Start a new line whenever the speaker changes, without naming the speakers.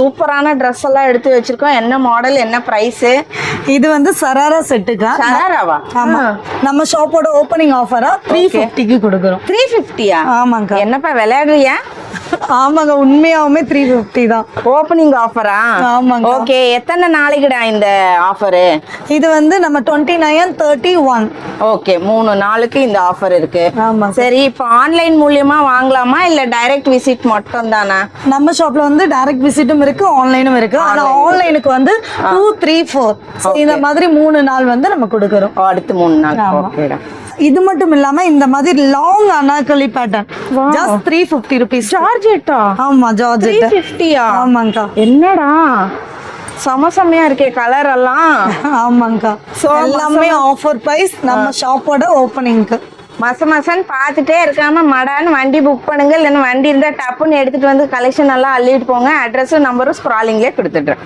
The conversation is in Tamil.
சூப்பரான ட்ரெஸ் எல்லாம் எடுத்து வச்சிருக்கோம். என்ன மாடல், என்ன பிரைஸ்?
இது வந்து சராரா செட்டுக்கா.
சராராவா?
ஆமா, நம்ம ஷாப்போட ஓப்பனிங் ஆஃபரா 350க்கு கொடுக்குறோம்.
350யா?
ஆமாங்க.
என்னப்பா விளையாடுறியா?
ஆமாங்க, உண்மையாவுமே 350 தான்.
ஓப்பனிங் ஆஃபரா?
ஆமாங்க.
ஓகே, எத்தனை நாளைக்குடா இந்த ஆஃபரு?
இது வந்து நம்ம 29, 31.
ஓகே, 3 நாளுக்கு இந்த ஆஃபர் இருக்கு.
ஆமாங்க.
சரி, இப்போ ஆன்லைன் மூலியமா வாங்கலாமா இல்ல டைரக்ட் விசிட் மட்டும் தானா?
நம்ம ஷாப்ல வந்து டைரக்ட் விசிட்டும் இருக்கு, ஆன்லைனும் இருக்கு. ஆனா ஆன்லைனுக்கு வந்து 2, 3, 4 இந்த மாதிரி 3 நாள் வந்து நம்ம கொடுக்குறோம்.
அடுத்து 3 நாள். ஓகேடா.
இது மட்டும் இல்லாம இந்த மாதிரி long Anarkali pattern just 350 rupees.
ஜார்ஜெட்டா?
ஆமா, ஜார்ஜெட்.
350யா?
ஆமாங்கா.
என்னடா செமையா இருக்கே கலர் எல்லாம்.
ஆமாங்கா, எல்லாமே ஆஃபர் பிரைஸ் நம்ம ஷாப்போட ஓப்பனிங்க்கு.
மசன்னு பார்த்துட்டே இருக்காம மடான்னு வண்டி புக் பண்ணுங்க. இல்லைன்னா வண்டி இருந்தால் டப்புன்னு எடுத்துட்டு வந்து கலெக்ஷன் எல்லாம் அள்ளிட்டு போங்க. அட்ரஸும் நம்பரும் ஸ்க்ராலிங்லேயே கொடுத்துட்றேன்.